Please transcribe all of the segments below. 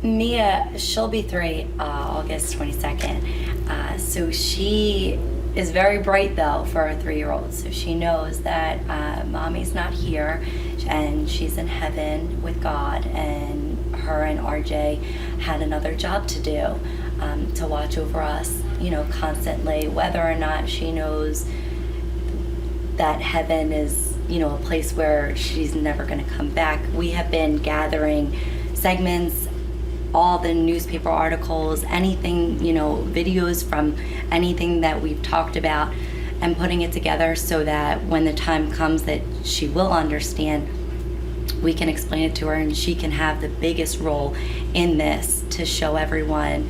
Mia, she'll be 3 August 22nd. So she is very bright though for a 3-year-old. So she knows that mommy's not here and she's in heaven with God, and her and RJ had another job to do, to watch over us, constantly, whether or not she knows that heaven is, a place where she's never going to come back. We have been gathering segments, all the newspaper articles, anything, videos from anything that we've talked about, and putting it together so that when the time comes that she will understand, we can explain it to her and she can have the biggest role in this to show everyone,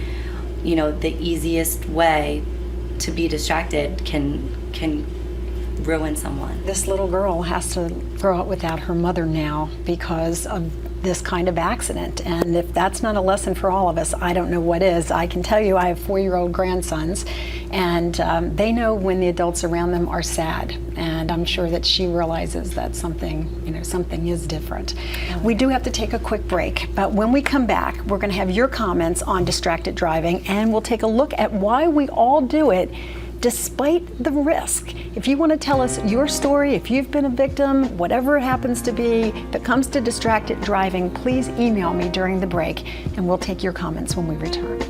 the easiest way to be distracted can ruin someone. This little girl has to grow up without her mother now because of this kind of accident, and if that's not a lesson for all of us, I don't know what is. I can tell you I have 4-year-old grandsons, and they know when the adults around them are sad, and I'm sure that she realizes that something, something is different. We do have to take a quick break, but when we come back, we're going to have your comments on distracted driving, and we'll take a look at why we all do it despite the risk. If you want to tell us your story, if you've been a victim, whatever it happens to be that comes to distracted driving, please email me during the break, and we'll take your comments when we return.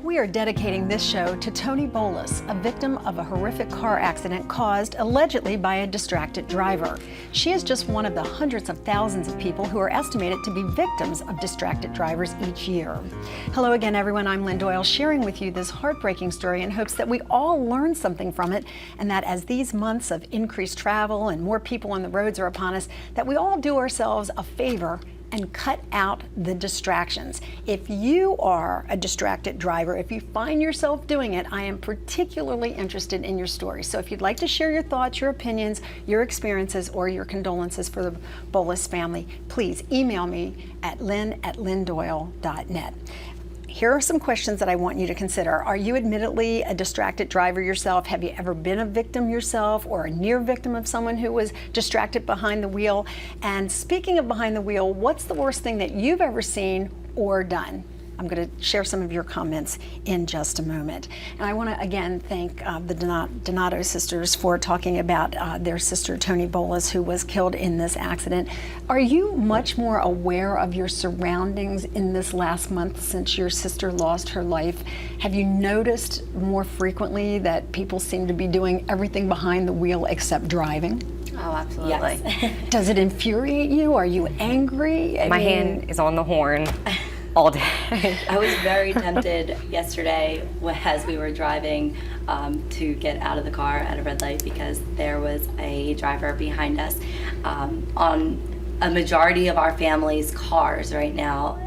We are dedicating this show to Toni Bolus, a victim of a horrific car accident caused allegedly by a distracted driver. She is just one of the hundreds of thousands of people who are estimated to be victims of distracted drivers each year. Hello again, everyone. I'm Lynn Doyle, sharing with you this heartbreaking story in hopes that we all learn something from it, and that as these months of increased travel and more people on the roads are upon us, that we all do ourselves a favor and cut out the distractions. If you are a distracted driver, if you find yourself doing it, I am particularly interested in your story. So if you'd like to share your thoughts, your opinions, your experiences, or your condolences for the Bolus family, please email me at lynn@lynndoyle.net. Here are some questions that I want you to consider. Are you admittedly a distracted driver yourself? Have you ever been a victim yourself or a near victim of someone who was distracted behind the wheel? And speaking of behind the wheel, what's the worst thing that you've ever seen or done? I'm going to share some of your comments in just a moment. And I want to again thank the Donato sisters for talking about their sister Toni Bolus, who was killed in this accident. Are you much more aware of your surroundings in this last month since your sister lost her life? Have you noticed more frequently that people seem to be doing everything behind the wheel except driving? Oh, absolutely. Yes. Does it infuriate you? Are you angry? My hand is on the horn all day. I was very tempted yesterday as we were driving to get out of the car at a red light because there was a driver behind us. On a majority of our family's cars right now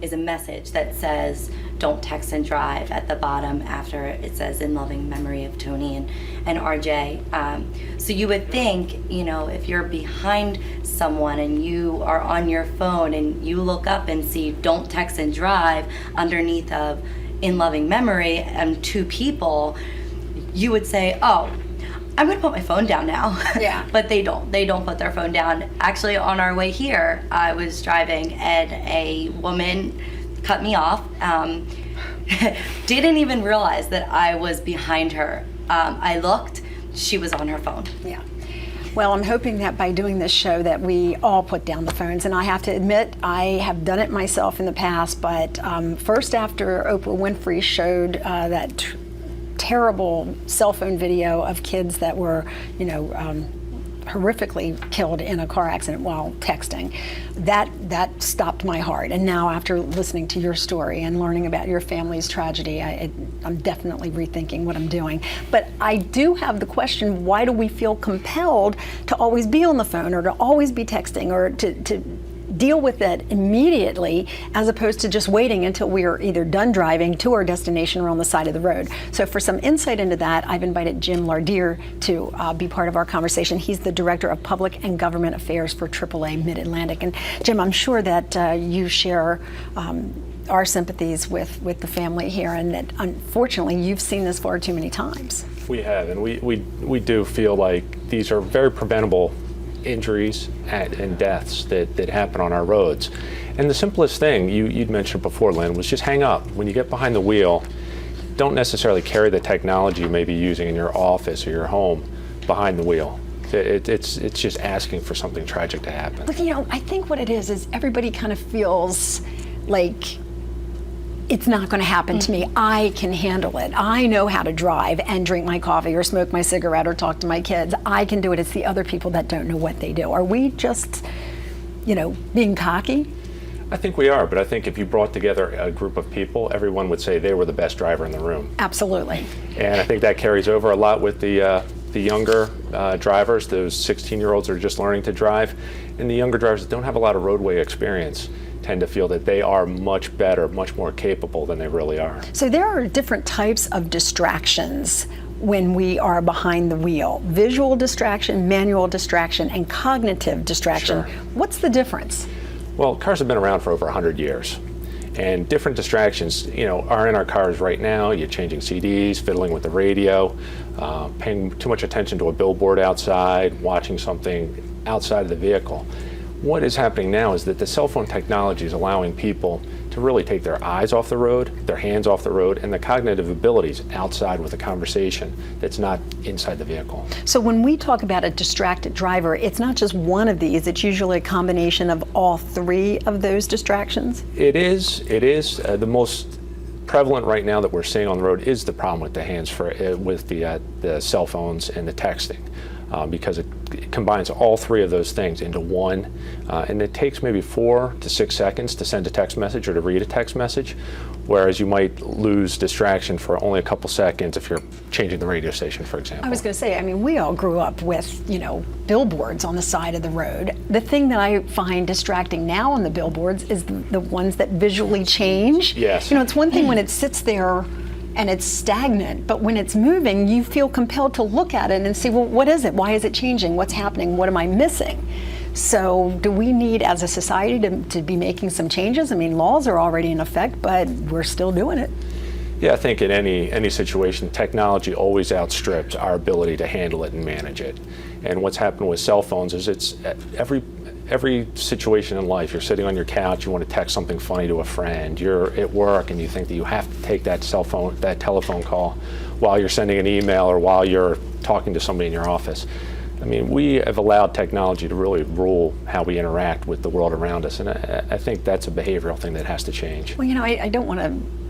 is a message that says, "Don't text and drive" at the bottom after it says, "In loving memory of Toni and RJ." So you would think, if you're behind someone and you are on your phone and you look up and see "Don't text and drive" underneath of "In loving memory" and 2 people, you would say, "Oh, I'm gonna put my phone down now." Yeah. But they don't put their phone down. Actually, on our way here, I was driving and a woman cut me off. Didn't even realize that I was behind her. I looked, she was on her phone. Yeah. Well, I'm hoping that by doing this show that we all put down the phones. And I have to admit, I have done it myself in the past, but first after Oprah Winfrey showed that terrible cell phone video of kids that were, horrifically killed in a car accident while texting, that stopped my heart. And now after listening to your story and learning about your family's tragedy, I'm definitely rethinking what I'm doing. But I do have the question, why do we feel compelled to always be on the phone or to always be texting or to deal with it immediately as opposed to just waiting until we are either done driving to our destination or on the side of the road? So for some insight into that, I've invited Jim Lardier to be part of our conversation. He's the Director of Public and Government Affairs for AAA Mid-Atlantic. And Jim, I'm sure that you share our sympathies with the family here, and that unfortunately you've seen this far too many times. We have, and we do feel like these are very preventable injuries and deaths that happen on our roads. And the simplest thing you'd mentioned before, Lynn, was just hang up. When you get behind the wheel, don't necessarily carry the technology you may be using in your office or your home behind the wheel. It's just asking for something tragic to happen. Look, I think what it is everybody kind of feels like it's not going to happen to me. I can handle it. I know how to drive and drink my coffee or smoke my cigarette or talk to my kids. I can do it. It's the other people that don't know what they do. Are we just, being cocky? I think we are, but I think if you brought together a group of people, everyone would say they were the best driver in the room. Absolutely. And I think that carries over a lot with the younger drivers, those 16-year-olds that are just learning to drive, and the younger drivers that don't have a lot of roadway experience tend to feel that they are much better, much more capable than they really are. So there are different types of distractions when we are behind the wheel. Visual distraction, manual distraction, and cognitive distraction. Sure. What's the difference? Well, cars have been around for over 100 years. And different distractions, are in our cars right now. You're changing CDs, fiddling with the radio, paying too much attention to a billboard outside, watching something outside of the vehicle. What is happening now is that the cell phone technology is allowing people to really take their eyes off the road, their hands off the road, and the cognitive abilities outside with a conversation that's not inside the vehicle. So when we talk about a distracted driver, it's not just one of these, it's usually a combination of all three of those distractions? It is. The most prevalent right now that we're seeing on the road is the problem with the hands with the cell phones and the texting. Because it combines all three of those things into one, and it takes maybe 4 to 6 seconds to send a text message or to read a text message, whereas you might lose distraction for only a couple seconds if you're changing the radio station, for example. I was going to say, we all grew up with, billboards on the side of the road. The thing that I find distracting now on the billboards is the ones that visually change. Yes. It's one thing when it sits there and it's stagnant, but when it's moving, you feel compelled to look at it and see, well, what is it? Why is it changing? What's happening? What am I missing? So do we need, as a society, to be making some changes? Laws are already in effect, but we're still doing it. Yeah, I think in any situation, technology always outstrips our ability to handle it and manage it. And what's happened with cell phones is it's every situation in life. You're sitting on your couch, you want to text something funny to a friend. You're at work and you think that you have to take that telephone call while you're sending an email or while you're talking to somebody in your office. We have allowed technology to really rule how we interact with the world around us, and I think that's a behavioral thing that has to change. Well, I don't want to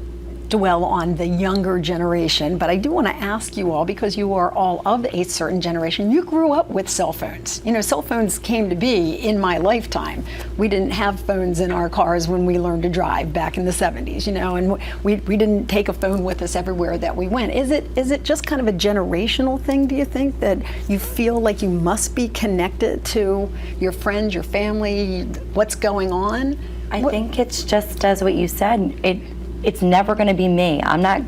dwell on the younger generation, but I do want to ask you all, because you are all of a certain generation, you grew up with cell phones. Cell phones came to be in my lifetime. We didn't have phones in our cars when we learned to drive back in the 70s, and we didn't take a phone with us everywhere that we went. Is it just kind of a generational thing, do you think, that you feel like you must be connected to your friends, your family, what's going on? I think it's just as what you said. It's never going to be me. I'm not,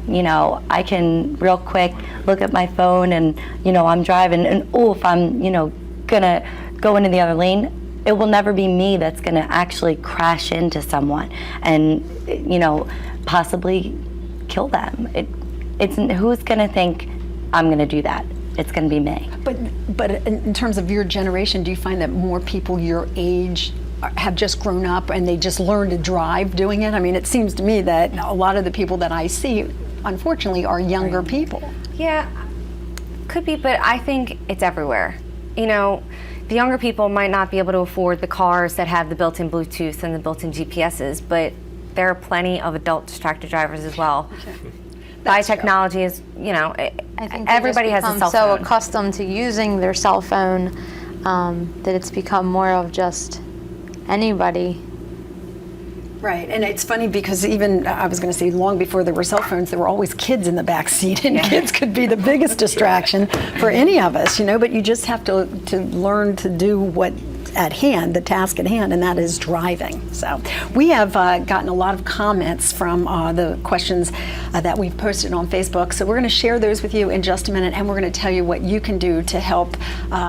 I can real quick look at my phone and, I'm driving and if I'm, gonna go into the other lane, it will never be me that's going to actually crash into someone and, possibly kill them. It's who's going to think I'm going to do that? It's going to be me. But in terms of your generation, do you find that more people your age have just grown up and they just learned to drive doing it? It seems to me that a lot of the people that I see, unfortunately, are younger people. Yeah, could be, but I think it's everywhere. The younger people might not be able to afford the cars that have the built-in Bluetooth and the built-in GPSs, but there are plenty of adult distracted drivers as well. That's Technology is, I think everybody has a cell so phone. accustomed to using their cell phone that it's become more of just anybody. Right, and it's funny because even, I was going to say, long before there were cell phones, there were always kids in the back seat, and kids could be the biggest distraction for any of us, but you just have to learn to do what at hand, the task at hand, and that is driving. So we have gotten a lot of comments from the questions that we've posted on Facebook, so we're going to share those with you in just a minute, and we're going to tell you what you can do to help